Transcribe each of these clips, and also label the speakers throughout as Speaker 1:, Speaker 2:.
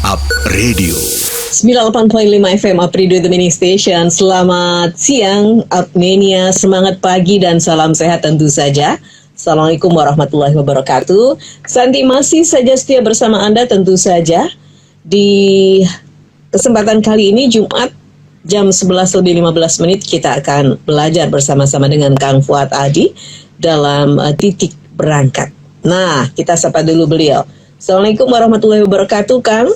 Speaker 1: Up Radio
Speaker 2: 98.5 FM Up Radio The Mini Station. Selamat siang Upmania, semangat pagi dan salam sehat tentu saja. Assalamualaikum warahmatullahi wabarakatuh. Santi masih saja setia bersama Anda tentu saja. Di kesempatan kali ini Jumat jam 11:15 kita akan belajar bersama-sama dengan Kang Fuad Adi dalam titik berangkat. Nah, kita sapa dulu beliau. Assalamualaikum warahmatullahi wabarakatuh, Kang.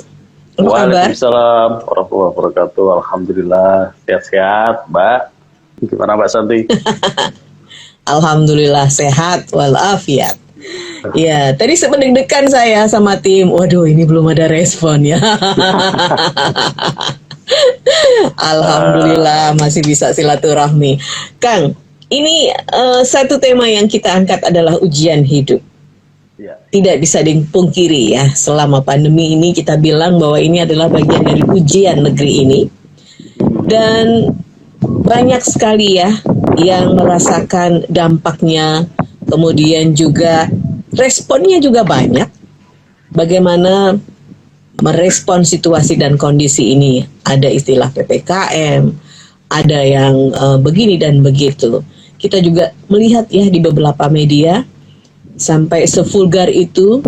Speaker 2: Apa kabar?
Speaker 3: Waalaikumsalam warahmatullahi wabarakatuh. Alhamdulillah sehat-sehat, Mbak. Gimana Mbak Santi?
Speaker 2: Alhamdulillah sehat walafiat. Ya, tadi sependek-dekan saya sama tim. Waduh, ini belum ada respon ya. Alhamdulillah masih bisa silaturahmi. Kang, ini satu tema yang kita angkat adalah ujian hidup.
Speaker 3: Ya.
Speaker 2: Tidak bisa dipungkiri ya, selama pandemi ini kita bilang bahwa ini adalah bagian dari ujian negeri ini. Dan banyak sekali ya yang merasakan dampaknya, kemudian juga responnya juga banyak. Bagaimana merespon situasi dan kondisi ini. Ada istilah PPKM, ada yang begini dan begitu. Kita juga melihat ya di beberapa media, sampai sevulgar itu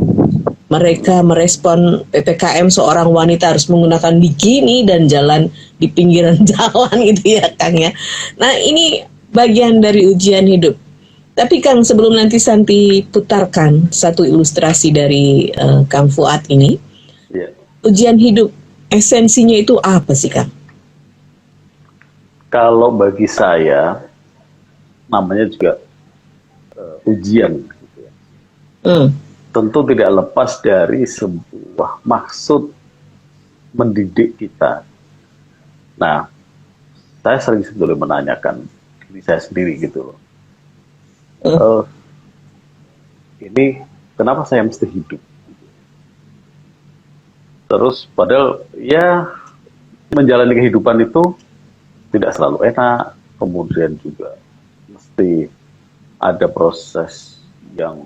Speaker 2: mereka merespon PPKM, seorang wanita harus menggunakan bikini dan jalan di pinggiran jalan gitu ya Kang ya. Nah ini bagian dari ujian hidup. Tapi Kang, sebelum nanti Santi putarkan satu ilustrasi dari Kang Fuad ini, ujian hidup esensinya itu apa sih Kang?
Speaker 3: Kalau bagi saya namanya juga ujian. Tentu tidak lepas dari sebuah maksud mendidik kita. Nah, saya sering sebetulnya menanyakan diri saya sendiri gitu loh. Ini kenapa saya mesti hidup? Terus padahal ya menjalani kehidupan itu tidak selalu enak, kemudian juga mesti ada proses yang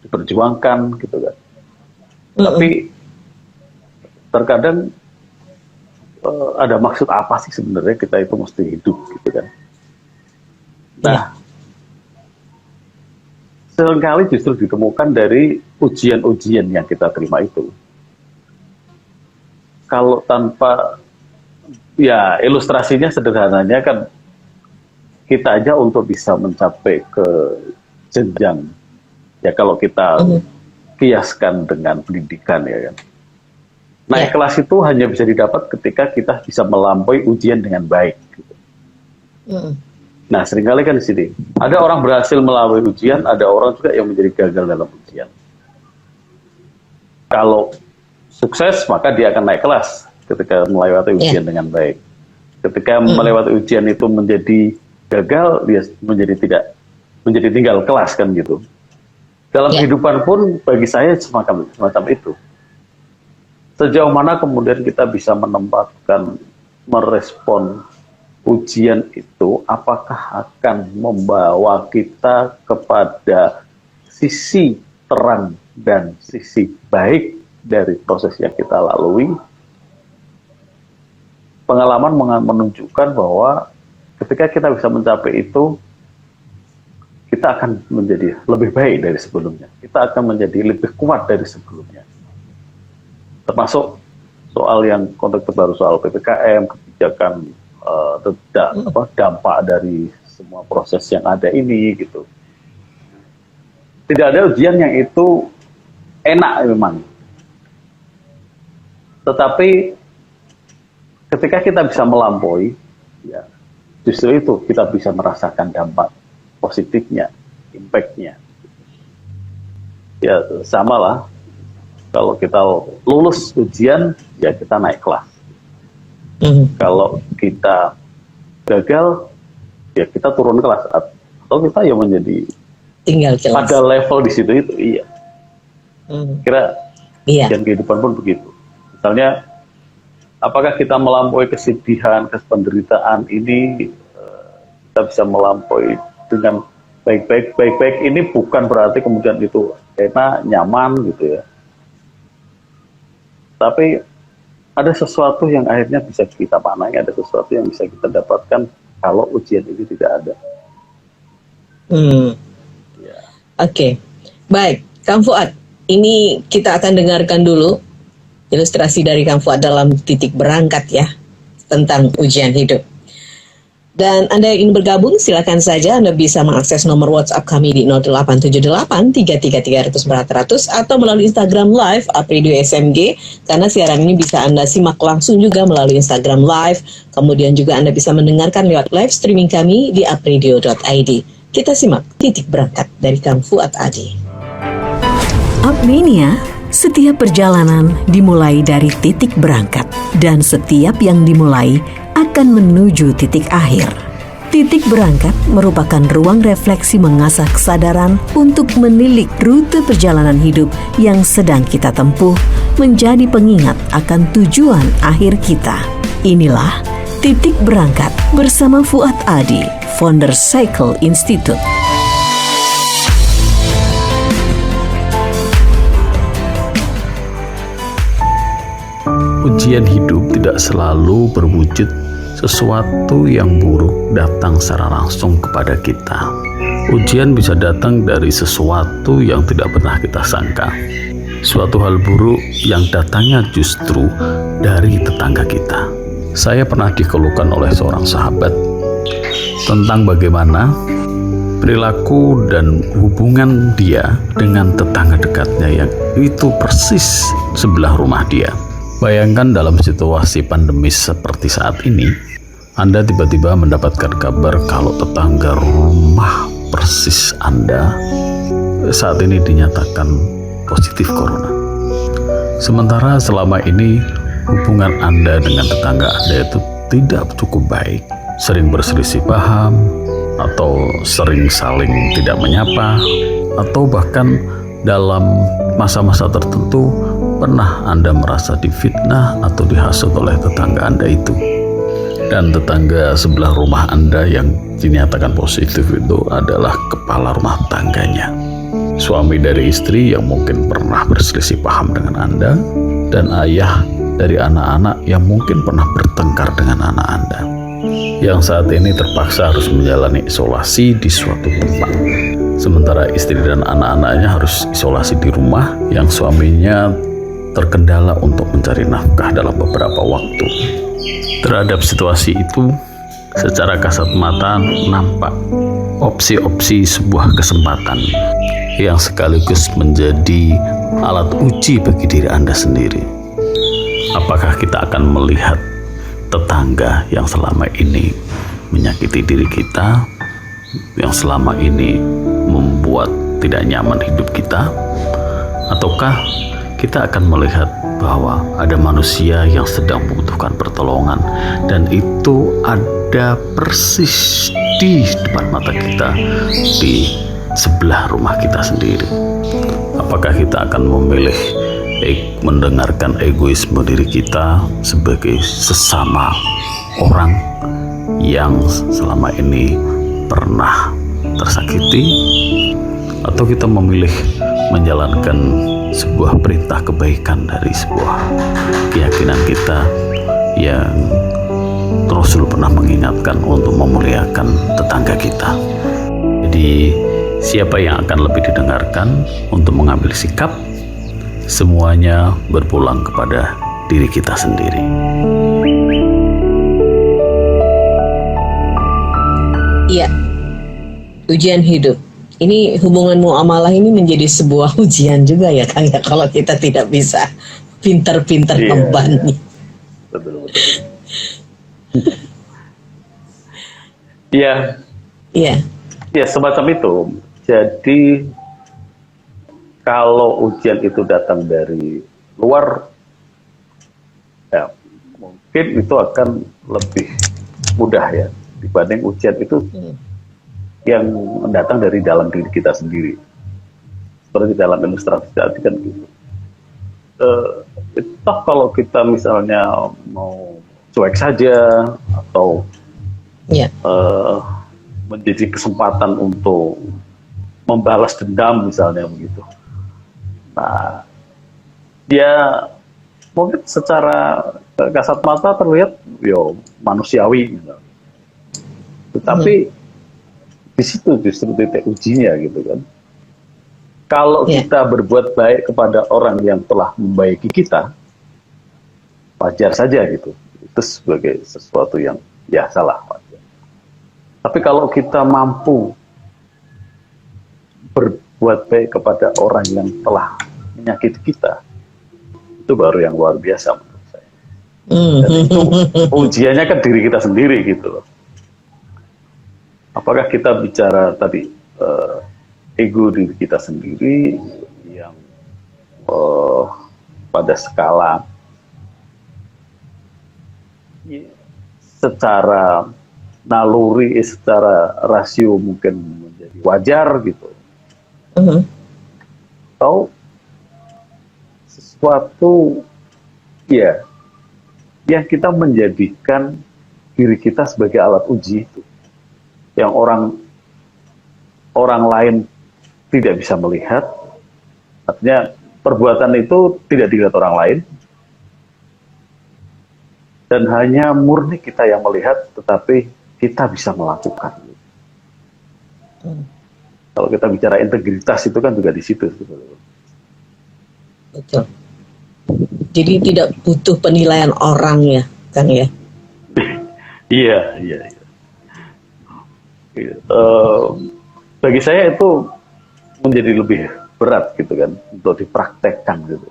Speaker 3: diperjuangkan gitu kan. Tapi terkadang ada maksud apa sih sebenarnya kita itu mesti hidup gitu kan. Nah, seringkali justru ditemukan dari ujian-ujian yang kita terima itu. Kalau tanpa, ya ilustrasinya sederhananya kan, kita aja untuk bisa mencapai ke jenjang, ya kalau kita kiaskan dengan pendidikan ya kan. Naik kelas itu hanya bisa didapat ketika kita bisa melampaui ujian dengan baik. Gitu. Nah seringkali kan di sini, ada orang berhasil melalui ujian, ada orang juga yang menjadi gagal dalam ujian. Kalau sukses maka dia akan naik kelas ketika melewati ujian dengan baik. Ketika melewati ujian itu menjadi gagal, dia menjadi tinggal kelas kan gitu. Dalam kehidupan pun bagi saya semacam itu. Sejauh mana kemudian kita bisa menempatkan, merespon ujian itu, apakah akan membawa kita kepada sisi terang dan sisi baik dari proses yang kita lalui. Pengalaman menunjukkan bahwa ketika kita bisa mencapai itu, kita akan menjadi lebih baik dari sebelumnya. Kita akan menjadi lebih kuat dari sebelumnya. Termasuk soal yang konteks terbaru, soal PPKM, kebijakan dampak dari semua proses yang ada ini gitu. Tidak ada ujian yang itu enak memang. Tetapi ketika kita bisa melampaui, ya justru itu kita bisa merasakan dampak positifnya, impact-nya. Ya sama lah, kalau kita lulus ujian, ya kita naik kelas. Kalau kita gagal, ya kita turun kelas. Atau kita ya menjadi
Speaker 2: tinggal kelas.
Speaker 3: Pada level di situ itu, iya. Kira ujian kehidupan pun begitu. Misalnya, apakah kita melampaui kesedihan, penderitaan ini, kita bisa melampaui dengan baik-baik ini bukan berarti kemudian itu enak, nyaman gitu ya. Tapi ada sesuatu yang akhirnya bisa kita maknai, ada sesuatu yang bisa kita dapatkan kalau ujian ini tidak ada. Ya.
Speaker 2: Oke, baik, Kang Fuad. Ini kita akan dengarkan dulu ilustrasi dari Kang Fuad dalam titik berangkat ya tentang ujian hidup. Dan Anda yang ingin bergabung, silakan saja Anda bisa mengakses nomor WhatsApp kami di 0878 333 400 atau melalui Instagram Live Apridio SMG, karena siaran ini bisa Anda simak langsung juga melalui Instagram Live. Kemudian juga Anda bisa mendengarkan lewat live streaming kami di apridio.id. Kita simak titik berangkat dari Kang Fuad Adi.
Speaker 1: Upmania, setiap perjalanan dimulai dari titik berangkat, dan setiap yang dimulai akan menuju titik akhir. Titik berangkat merupakan ruang refleksi mengasah kesadaran untuk menilik rute perjalanan hidup yang sedang kita tempuh menjadi pengingat akan tujuan akhir kita. Inilah Titik Berangkat bersama Fuad Adi, founder Cycle Institute.
Speaker 4: Ujian hidup tidak selalu berwujud sesuatu yang buruk datang secara langsung kepada kita. Ujian bisa datang dari sesuatu yang tidak pernah kita sangka. Suatu hal buruk yang datangnya justru dari tetangga kita. Saya pernah dikeluhkan oleh seorang sahabat tentang bagaimana perilaku dan hubungan dia dengan tetangga dekatnya yang itu persis sebelah rumah dia. Bayangkan dalam situasi pandemis seperti saat ini, Anda tiba-tiba mendapatkan kabar kalau tetangga rumah persis Anda saat ini dinyatakan positif corona. Sementara selama ini hubungan Anda dengan tetangga Anda itu tidak cukup baik, sering berselisih paham, atau sering saling tidak menyapa, atau bahkan dalam masa-masa tertentu pernah Anda merasa difitnah atau dihasut oleh tetangga Anda itu. Dan tetangga sebelah rumah Anda yang dinyatakan positif itu adalah kepala rumah tangganya, suami dari istri yang mungkin pernah berselisih paham dengan Anda, dan ayah dari anak-anak yang mungkin pernah bertengkar dengan anak Anda, yang saat ini terpaksa harus menjalani isolasi di suatu tempat. Sementara istri dan anak-anaknya harus isolasi di rumah, yang suaminya terkendala untuk mencari nafkah dalam beberapa waktu. Terhadap situasi itu, secara kasat mata nampak opsi-opsi sebuah kesempatan yang sekaligus menjadi alat uji bagi diri Anda sendiri. Apakah kita akan melihat tetangga yang selama ini menyakiti diri kita, yang selama ini membuat tidak nyaman hidup kita, ataukah kita akan melihat bahwa ada manusia yang sedang membutuhkan pertolongan, dan itu ada persis di depan mata kita, di sebelah rumah kita sendiri. Apakah kita akan memilih mendengarkan egoisme diri kita sebagai sesama orang yang selama ini pernah tersakiti, atau kita memilih menjalankan sebuah perintah kebaikan dari sebuah keyakinan kita yang Rasul pernah mengingatkan untuk memuliakan tetangga kita. Jadi siapa yang akan lebih didengarkan untuk mengambil sikap? Semuanya berpulang kepada diri kita sendiri.
Speaker 2: Iya, ujian hidup. Ini hubungan muamalah ini menjadi sebuah ujian juga ya Kang ya, kalau kita tidak bisa pintar-pintar membanding.
Speaker 3: Betul. Iya.
Speaker 2: Iya.
Speaker 3: Ya, semacam itu. Jadi kalau ujian itu datang dari luar, ya mungkin itu akan lebih mudah ya dibanding ujian itu yang datang dari dalam diri kita sendiri. Seperti dalam ilustrasi tadi kan gitu. Toh kalau kita misalnya mau cuek saja atau menjadi kesempatan untuk membalas dendam misalnya begitu. Nah, dia mungkin secara kasat mata terlihat yo manusiawi gitu. Tetapi di situ justru titik ujinya gitu kan. Kalau kita berbuat baik kepada orang yang telah membaiki kita, wajar saja gitu. Itu sebagai sesuatu yang ya salah. Wajar. Tapi kalau kita mampu berbuat baik kepada orang yang telah menyakiti kita, itu baru yang luar biasa menurut saya. Dan itu ujiannya kan diri kita sendiri gitu loh. Apakah kita bicara tadi ego diri kita sendiri yang pada skala secara naluri, secara rasio mungkin menjadi wajar gitu, atau sesuatu ya yang kita menjadikan diri kita sebagai alat uji itu, yang orang lain tidak bisa melihat, artinya perbuatan itu tidak dilihat orang lain, dan hanya murni kita yang melihat, tetapi kita bisa melakukan. Kalau kita bicara integritas itu kan juga di situ.
Speaker 2: Betul. Jadi tidak butuh penilaian orang ya, Kang ya?
Speaker 3: Iya. Bagi saya itu menjadi lebih berat gitu kan untuk dipraktekkan gitu.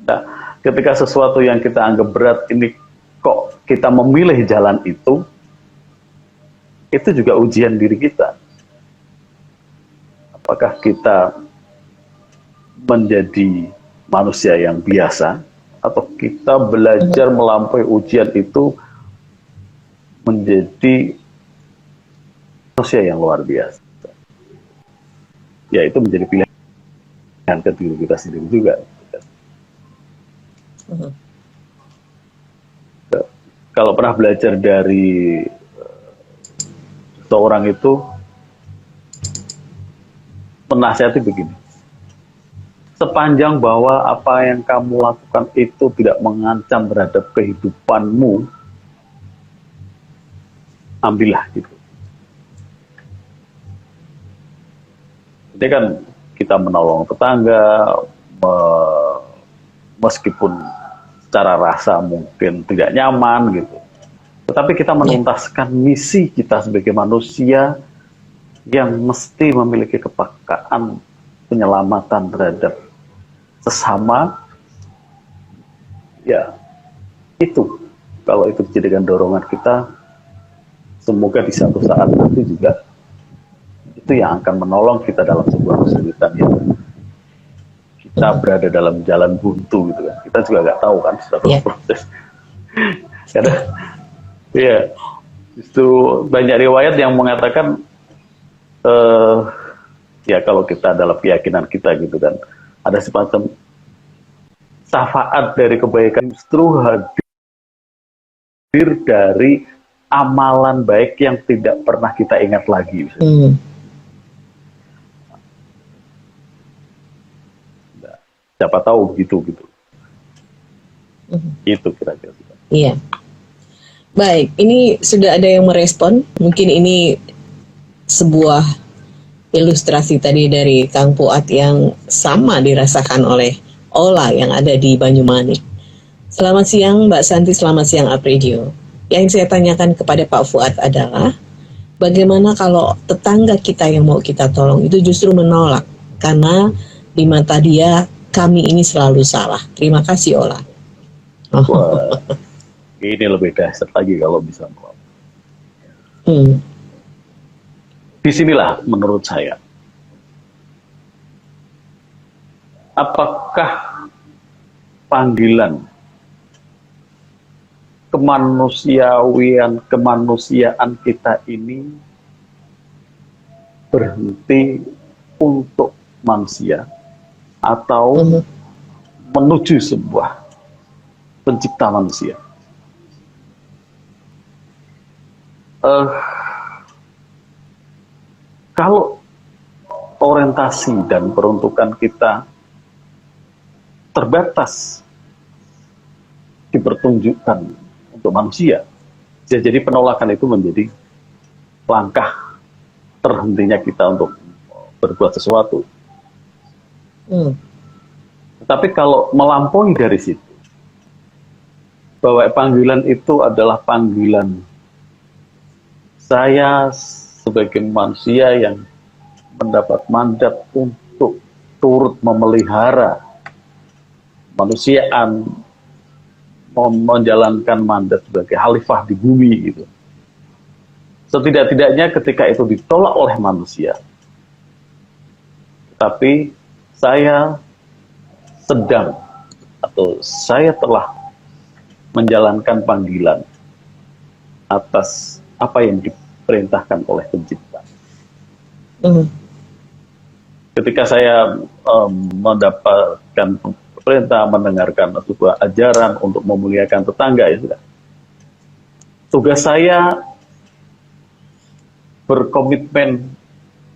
Speaker 3: Nah, ketika sesuatu yang kita anggap berat ini kok kita memilih jalan itu juga ujian diri kita. Apakah kita menjadi manusia yang biasa atau kita belajar melampaui ujian itu menjadi manusia yang luar biasa. Ya itu menjadi pilihan ke diri kita sendiri juga. Kalau pernah belajar dari seorang itu menasihati begini, sepanjang bahwa apa yang kamu lakukan itu tidak mengancam terhadap kehidupanmu, ambillah gitu. Jadi kan kita menolong tetangga, meskipun secara rasa mungkin tidak nyaman gitu, tetapi kita menuntaskan misi kita sebagai manusia yang mesti memiliki kepekaan penyelamatan terhadap sesama. Ya itu, kalau itu dijadikan dorongan kita, semoga di satu saat nanti juga itu yang akan menolong kita dalam sebuah kesulitan yang kita berada dalam jalan buntu gitu kan. Kita juga nggak tahu kan suatu proses. Karena ya justru banyak riwayat yang mengatakan ya kalau kita dalam keyakinan kita gitu kan, ada semacam syafaat dari kebaikan justru hadir dari amalan baik yang tidak pernah kita ingat lagi. Siapa tahu gitu. Itu kira-kira.
Speaker 2: Iya. Baik, ini sudah ada yang merespon. Mungkin ini sebuah ilustrasi tadi dari Kang Fuad yang sama dirasakan oleh Ola yang ada di Banyumanik. Selamat siang Mbak Santi, selamat siang Apredio. Yang saya tanyakan kepada Pak Fuad adalah, bagaimana kalau tetangga kita yang mau kita tolong itu justru menolak karena di mata dia kami ini selalu salah. Terima kasih Ola.
Speaker 3: Wah, ini lebih dahsyat lagi kalau bisa melawan. Disinilah menurut saya, apakah panggilan kemanusiaan kita ini berhenti untuk manusia atau menuju sebuah pencipta manusia. Kalau orientasi dan peruntukan kita terbatas dipertunjukkan untuk manusia. Jadi penolakan itu menjadi langkah terhentinya kita untuk berbuat sesuatu. Tapi kalau melampaui dari situ, bahwa panggilan itu adalah panggilan saya sebagai manusia yang mendapat mandat untuk turut memelihara manusiaan, menjalankan mandat sebagai khalifah di bumi gitu. Setidak-tidaknya ketika itu ditolak oleh manusia, tapi saya sedang atau saya telah menjalankan panggilan atas apa yang diperintahkan oleh pencipta. Ketika saya mendapatkan perintah, mendengarkan sebuah ajaran untuk memuliakan tetangga, ya sudah. Tugas saya berkomitmen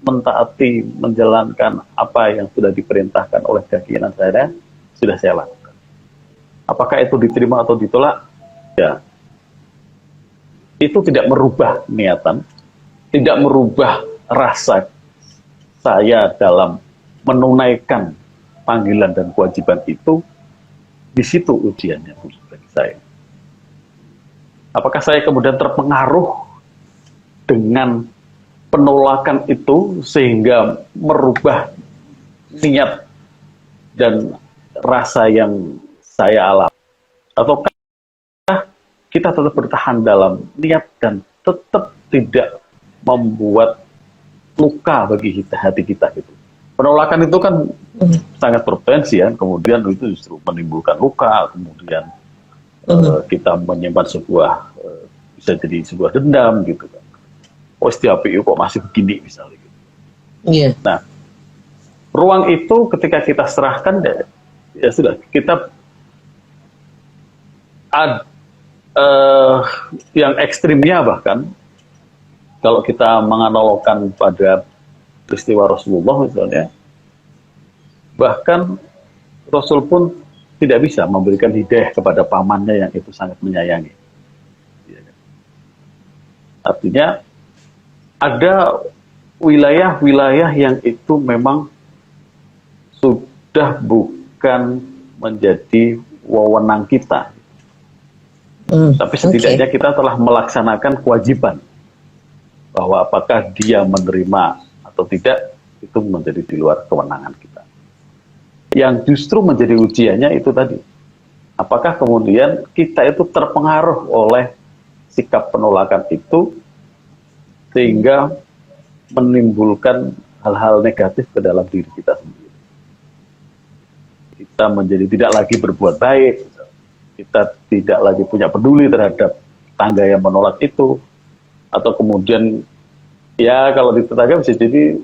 Speaker 3: mentaati, menjalankan apa yang sudah diperintahkan oleh keyakinan saya, sudah saya lakukan. Apakah itu diterima atau ditolak? Ya, itu tidak merubah niatan, tidak merubah rasa saya dalam menunaikan panggilan dan kewajiban itu. Di situ ujiannya bagi saya. Apakah saya kemudian terpengaruh dengan penolakan itu sehingga merubah niat dan rasa yang saya alami? Ataukah kita tetap bertahan dalam niat dan tetap tidak membuat luka bagi hati kita gitu? Penolakan itu kan sangat berpotensi ya, kemudian itu justru menimbulkan luka, kemudian kita menyimpan sebuah bisa jadi sebuah dendam gitu kan. Oh, setiap PU kok masih begini misalnya gitu.
Speaker 2: Yeah.
Speaker 3: Nah, ruang itu ketika kita serahkan ya sudah, kita yang ekstrimnya bahkan kalau kita menganalogkan pada peristiwa Rasulullah misalnya, bahkan Rasul pun tidak bisa memberikan hidayah kepada pamannya yang itu sangat menyayangi. Artinya ada wilayah-wilayah yang itu memang sudah bukan menjadi wewenang kita. Tapi setidaknya kita telah melaksanakan kewajiban bahwa apakah dia menerima atau tidak, itu menjadi di luar kewenangan kita. Yang justru menjadi ujiannya itu tadi, apakah kemudian kita itu terpengaruh oleh sikap penolakan itu sehingga menimbulkan hal-hal negatif ke dalam diri kita sendiri. Kita menjadi tidak lagi berbuat baik, kita tidak lagi punya peduli terhadap tangga yang menolak itu, atau kemudian ya kalau di tetangga bisa jadi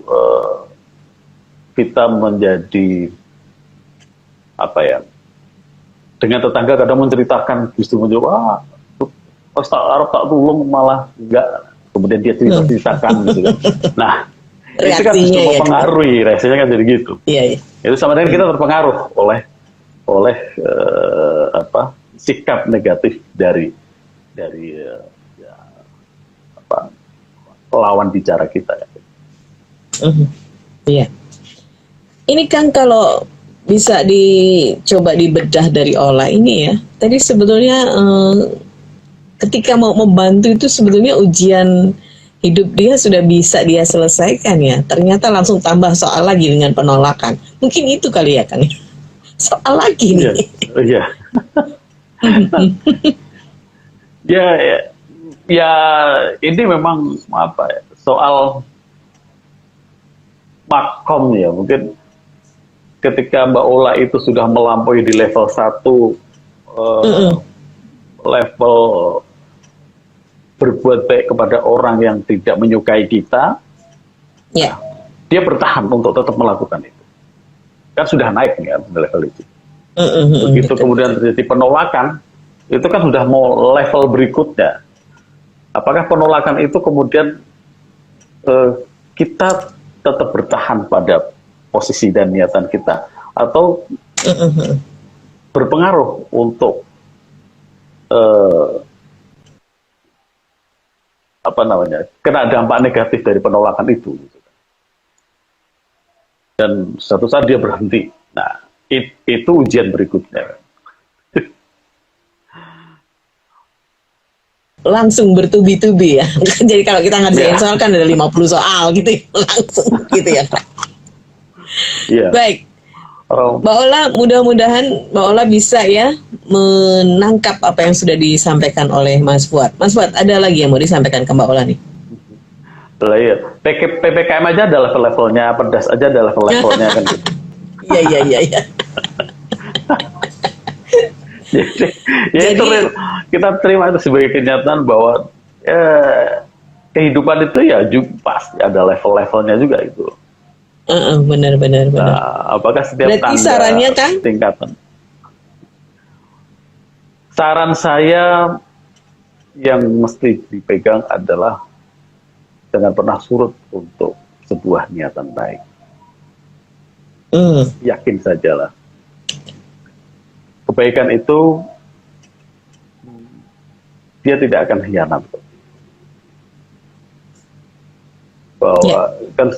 Speaker 3: kita menjadi apa ya, dengan tetangga kadang menceritakan justru menjawab, pas tak Arab tak tulung malah enggak, kemudian dia ceritakan gitu kan. Nah, itu kan justru mempengaruhi, rasanya kan jadi gitu. Iya. Itu sama dengan kita terpengaruh oleh sikap negatif dari lawan bicara kita.
Speaker 2: Iya. Ini kan kalau bisa dicoba dibedah dari Ola ini ya. Tadi sebetulnya ketika mau membantu itu sebetulnya ujian hidup dia sudah bisa dia selesaikan ya. Ternyata langsung tambah soal lagi dengan penolakan. Mungkin itu kali ya kan. Soal lagi nih.
Speaker 3: Iya. Ya ini memang apa ya, soal makom ya, mungkin ketika Mbak Ola itu sudah melampaui di level 1, level berbuat baik kepada orang yang tidak menyukai kita, dia bertahan untuk tetap melakukan itu. Kan sudah naik ya di level itu. Begitu kemudian terjadi penolakan, itu kan sudah mau level berikutnya. Apakah penolakan itu kemudian kita tetap bertahan pada posisi dan niatan kita, atau berpengaruh untuk eh, kena dampak negatif dari penolakan itu, gitu. Dan suatu saat dia berhenti. Nah, itu ujian berikutnya.
Speaker 2: Langsung bertubi-tubi ya. Jadi kalau kita ngerjain soal kan ada 50 soal gitu ya. Langsung gitu ya Pak.
Speaker 3: Iya.
Speaker 2: Baik. Mbak Ola, mudah-mudahan Mbak Ola bisa ya menangkap apa yang sudah disampaikan oleh Mas Fuad. Mas Fuad, ada lagi yang mau disampaikan ke Mbak Ola nih?
Speaker 3: Iya. PPKM aja ada level-levelnya, pedas aja ada level-levelnya kan gitu.
Speaker 2: Iya.
Speaker 3: Jadi itu kita terima itu sebagai kenyataan bahwa kehidupan itu ya juga pasti ada level-levelnya juga itu.
Speaker 2: Benar.
Speaker 3: Nah, apakah setiap
Speaker 2: berarti
Speaker 3: tangga
Speaker 2: sarannya kan?
Speaker 3: tingkatan? Saran saya yang mesti dipegang adalah jangan pernah surut untuk sebuah niatan baik. Yakin sajalah. Kebaikan itu dia tidak akan hianat. Bahwa kan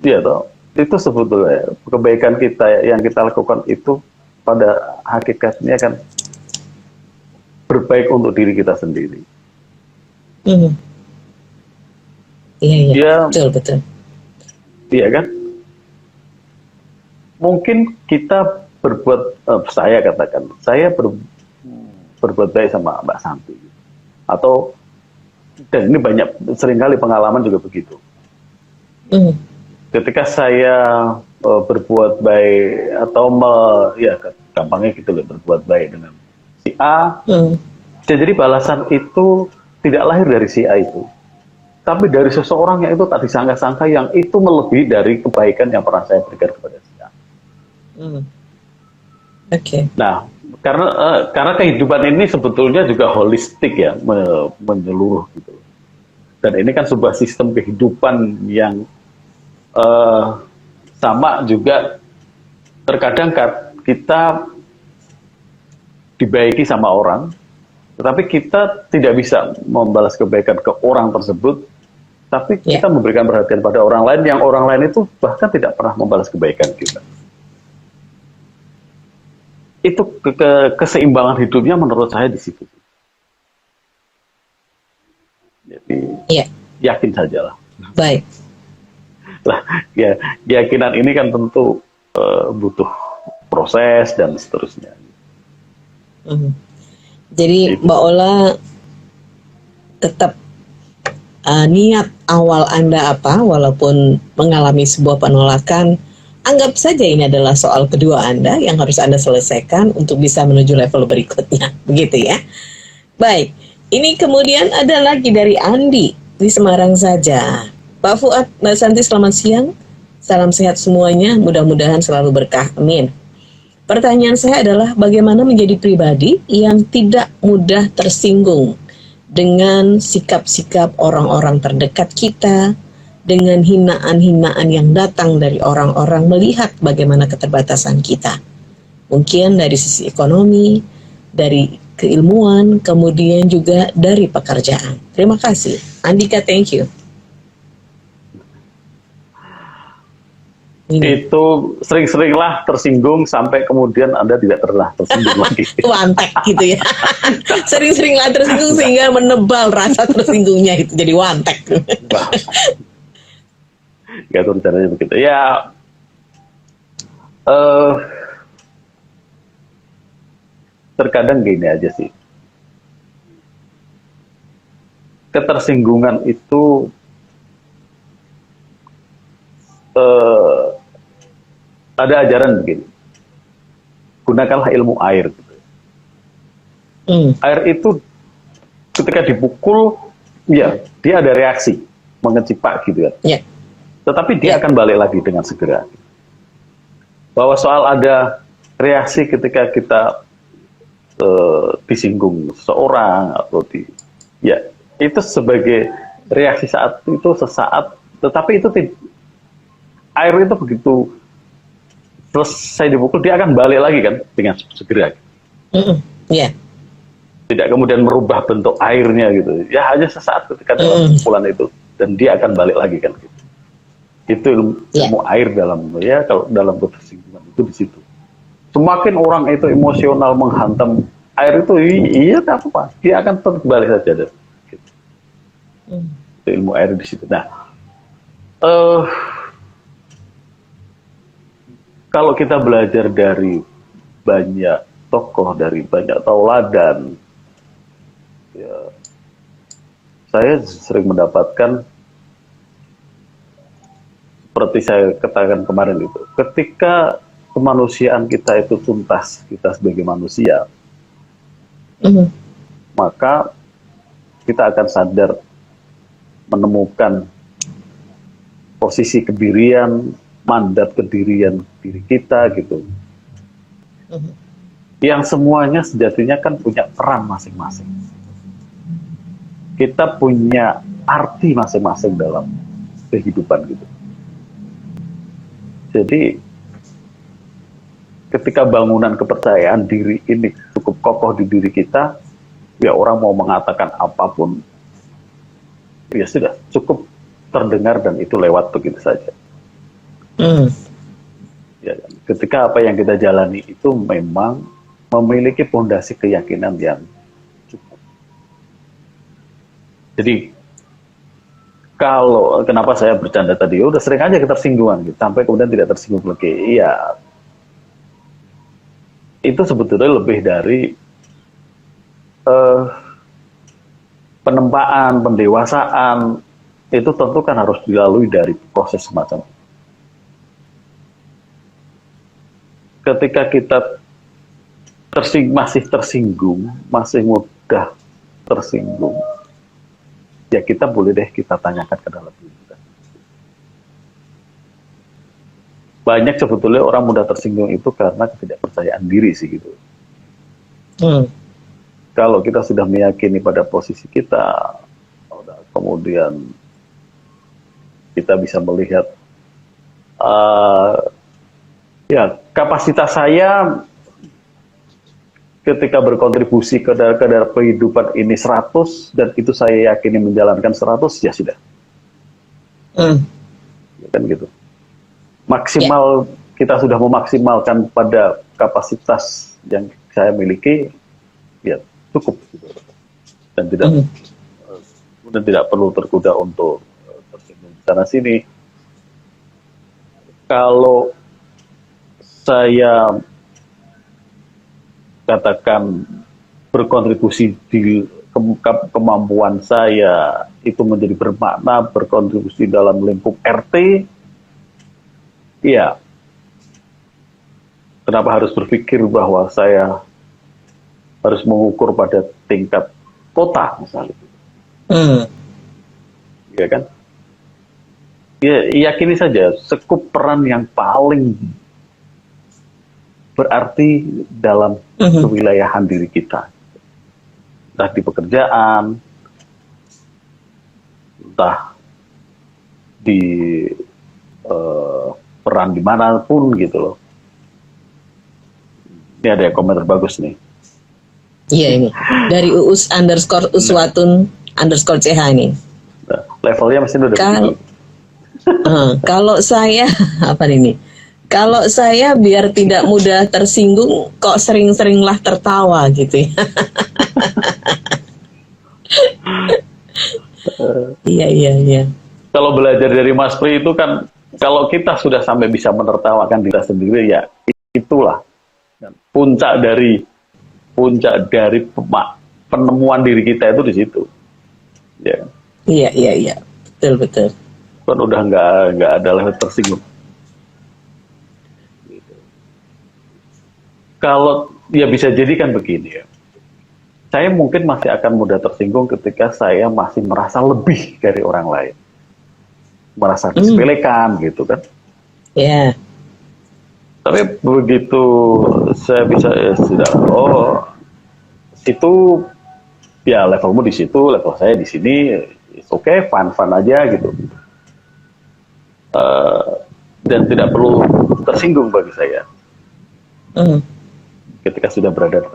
Speaker 3: dia toh itu sebetulnya kebaikan kita yang kita lakukan itu pada hakikatnya kan berbaik untuk diri kita sendiri.
Speaker 2: Iya. Betul.
Speaker 3: Iya kan? Mungkin kita saya katakan, saya berbuat baik sama Mbak Santi. Atau, dan ini seringkali pengalaman juga begitu. Ketika saya berbuat baik, atau gampangnya gitu loh, berbuat baik dengan si A, jadi balasan itu tidak lahir dari si A itu. Tapi dari seseorang yang itu tak disangka-sangka, yang itu melebihi dari kebaikan yang pernah saya berikan kepada si A.
Speaker 2: Oke.
Speaker 3: Nah, karena kehidupan ini sebetulnya juga holistik ya, menyeluruh gitu. Dan ini kan sebuah sistem kehidupan yang sama juga. Terkadang kita dibaiki sama orang, tetapi kita tidak bisa membalas kebaikan ke orang tersebut, tapi kita memberikan perhatian pada orang lain, yang orang lain itu bahkan tidak pernah membalas kebaikan kita. Itu keseimbangan hidupnya menurut saya di situ. Jadi yakin sajalah.
Speaker 2: Baik.
Speaker 3: Lah, ya keyakinan ini kan tentu butuh proses dan seterusnya.
Speaker 2: Jadi Mbak Ola tetap niat awal Anda apa, walaupun mengalami sebuah penolakan, anggap saja ini adalah soal kedua Anda yang harus Anda selesaikan untuk bisa menuju level berikutnya. Begitu ya. Baik, ini kemudian ada lagi dari Andi di Semarang saja. Pak Fuad, Mbak Santi, selamat siang. Salam sehat semuanya, mudah-mudahan selalu berkah. Amin. Pertanyaan saya adalah bagaimana menjadi pribadi yang tidak mudah tersinggung dengan sikap-sikap orang-orang terdekat kita, dengan hinaan-hinaan yang datang dari orang-orang melihat bagaimana keterbatasan kita. Mungkin dari sisi ekonomi, dari keilmuan, kemudian juga dari pekerjaan. Terima kasih. Andika, thank you.
Speaker 3: Itu sering-seringlah tersinggung sampai kemudian Anda tidak pernah tersinggung lagi.
Speaker 2: Wantek gitu ya. Sering-seringlah tersinggung sehingga menebal rasa tersinggungnya itu jadi wantek.
Speaker 3: Gak tahu caranya begitu. Ya, terkadang gini aja sih. Ketersinggungan itu ada ajaran begini. Gunakanlah ilmu air. Gitu. Air itu ketika dipukul, ya dia ada reaksi mengecipak gitu kan. Yeah. Tetapi dia akan balik lagi dengan segera. Bahwa soal ada reaksi ketika kita disinggung seseorang atau ya itu sebagai reaksi saat itu sesaat. Tetapi itu air itu begitu selesai dipukul dia akan balik lagi kan dengan segera.
Speaker 2: Yeah.
Speaker 3: tidak kemudian merubah bentuk airnya gitu. Ya hanya sesaat ketika dalam pukulan itu, dan dia akan balik lagi kan gitu. Itu ilmu air dalam, ya kalau dalam ketersinggungan itu di situ. Semakin orang itu emosional menghantam air itu, iya tak apa, dia akan terbalik saja. Gitu. Itu ilmu air di situ. Nah, kalau kita belajar dari banyak tokoh, dari banyak tauladan, ya, saya sering mendapatkan seperti saya katakan kemarin itu, ketika kemanusiaan kita itu tuntas, kita sebagai manusia, maka kita akan sadar menemukan posisi kedirian, mandat kedirian diri kita gitu. Yang semuanya sejatinya kan punya peran masing-masing. Kita punya arti masing-masing dalam kehidupan gitu. Jadi ketika bangunan kepercayaan diri ini cukup kokoh di diri kita, ya orang mau mengatakan apapun, ya sudah cukup terdengar dan itu lewat begitu saja. Ya, ketika apa yang kita jalani itu memang memiliki fondasi keyakinan yang cukup. Jadi kalau kenapa saya bercanda tadi, udah sering aja ketersinggungan gitu, sampai kemudian tidak tersinggung lagi. Iya, itu sebetulnya lebih dari penempaan, pendewasaan. Itu tentu kan harus dilalui dari proses semacam itu. Ketika kita masih tersinggung, masih mudah tersinggung, ya kita boleh deh kita tanyakan ke dalam diri kita. Banyak sebetulnya orang mudah tersinggung itu karena ketidakpercayaan diri sih gitu. Kalau kita sudah meyakini pada posisi kita, kemudian kita bisa melihat ya kapasitas saya ketika berkontribusi ke dalam kehidupan ini 100, dan itu saya yakini menjalankan 100, ya sudah. Ya kan gitu. Maksimal, kita sudah memaksimalkan pada kapasitas yang saya miliki, ya cukup gitu. Dan tidak perlu tergoda untuk tersinggung sana sini. Kalau saya katakan berkontribusi di kemampuan saya itu menjadi bermakna, berkontribusi dalam lingkup RT, ya kenapa harus berpikir bahwa saya harus mengukur pada tingkat kota misalnya. Ya kan? Ya, yakini saja sekup peran yang paling berarti dalam kewilayahan diri kita. Entah di pekerjaan, entah di peran dimanapun gitu loh. Ini ada yang komentar bagus nih.
Speaker 2: Iya ini dari _uswatun_ch ini.
Speaker 3: Nah, levelnya mesti udah begini.
Speaker 2: Kalau saya apa ini? Kalau saya biar tidak mudah tersinggung, kok sering-seringlah tertawa gitu ya. Iya.
Speaker 3: Kalau belajar dari Mas Pri itu kan, kalau kita sudah sampai bisa menertawakan diri sendiri, ya itulah puncak dari penemuan diri kita itu di situ. Ya.
Speaker 2: Iya. Betul.
Speaker 3: Kan udah nggak ada lagi tersinggung. Kalau ya bisa jadi kan begini ya. Saya mungkin masih akan mudah tersinggung ketika saya masih merasa lebih dari orang lain. Merasa disepelekan gitu kan.
Speaker 2: Iya.
Speaker 3: Tapi begitu saya bisa sudah, situ ya levelmu di situ, level saya di sini, oke, fun aja gitu. Dan tidak perlu tersinggung bagi saya. Ketika sudah berada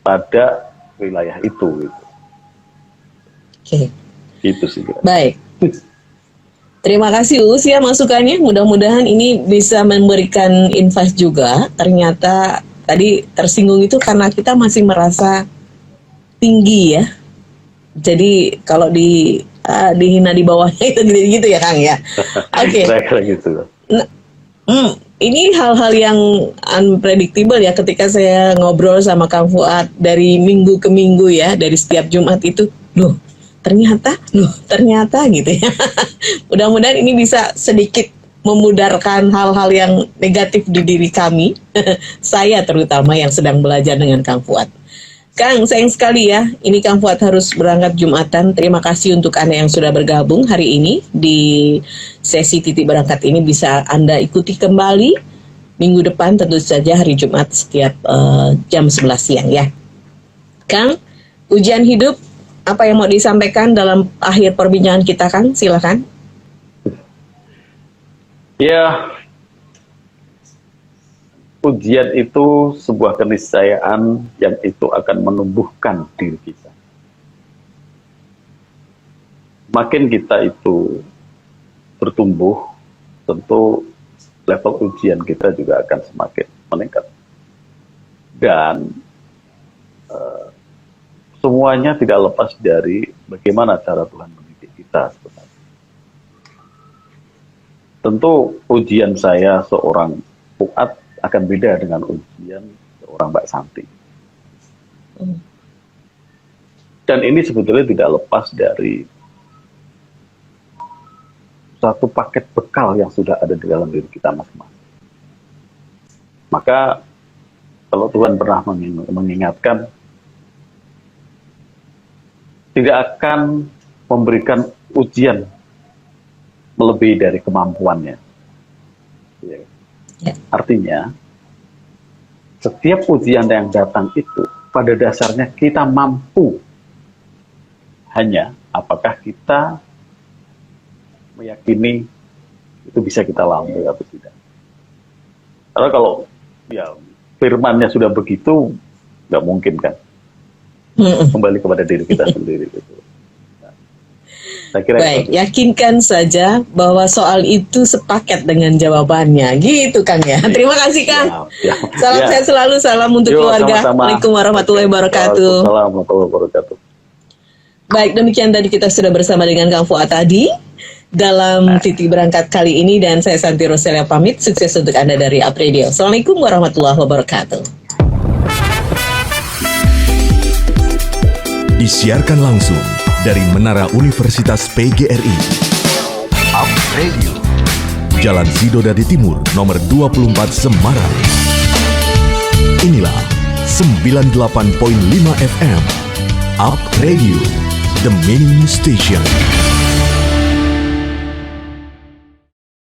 Speaker 3: pada wilayah itu. Gitu.
Speaker 2: Oke.
Speaker 3: Gitu sih.
Speaker 2: Baik. Terima kasih Uus ya masukannya. Mudah-mudahan ini bisa memberikan insight juga. Ternyata tadi tersinggung itu karena kita masih merasa tinggi ya. Jadi kalau dihina di bawahnya itu gitu ya Kang ya. Oke.
Speaker 3: Gitu.
Speaker 2: Ini hal-hal yang unpredictable ya ketika saya ngobrol sama Kang Fuad dari minggu ke minggu ya, dari setiap Jumat itu, loh ternyata gitu ya. Mudah-mudahan ini bisa sedikit memudarkan hal-hal yang negatif di diri kami, saya terutama yang sedang belajar dengan Kang Fuad. Kang, sayang sekali ya, ini Kang Fuad harus berangkat Jumatan. Terima kasih untuk Anda yang sudah bergabung hari ini di sesi titik berangkat ini. Bisa Anda ikuti kembali minggu depan, tentu saja hari Jumat setiap jam 11 siang ya. Kang, ujian hidup, apa yang mau disampaikan dalam akhir perbincangan kita Kang? Silakan.
Speaker 3: Ya, ujian itu sebuah keniscayaan yang itu akan menumbuhkan diri kita. Makin kita itu bertumbuh, tentu level ujian kita juga akan semakin meningkat. Dan semuanya tidak lepas dari bagaimana cara Tuhan mendidik kita sebenarnya. Tentu ujian saya seorang Fuad akan beda dengan ujian seorang Mbak Santi. Dan ini sebetulnya tidak lepas dari satu paket bekal yang sudah ada di dalam diri kita masing-masing. Maka kalau Tuhan pernah mengingatkan, tidak akan memberikan ujian melebihi dari kemampuannya. Artinya, setiap ujian yang datang itu pada dasarnya kita mampu. Hanya apakah kita meyakini itu bisa kita lalui atau tidak. Karena kalau ya firmannya sudah begitu, nggak mungkin kan. Kembali kepada diri kita sendiri. Gitu.
Speaker 2: Baik, yakinkan saja bahwa soal itu sepaket dengan jawabannya. Gitu Kang ya. Terima kasih Kang. Salam sehat selalu, salam untuk keluarga. Assalamualaikum warahmatullahi wabarakatuh.
Speaker 3: Waalaikumsalam warahmatullahi wabarakatuh.
Speaker 2: Baik, demikian tadi kita sudah bersama dengan Kang Fuad tadi dalam titik berangkat kali ini, dan saya Santi Roselia pamit. Sukses untuk Anda dari Up Radio. Assalamualaikum warahmatullahi wabarakatuh.
Speaker 5: Disiarkan langsung dari Menara Universitas PGRI. Up Radio. Jalan Sidodadi Timur, nomor 24 Semarang. Inilah 98.5 FM. Up Radio, the main station.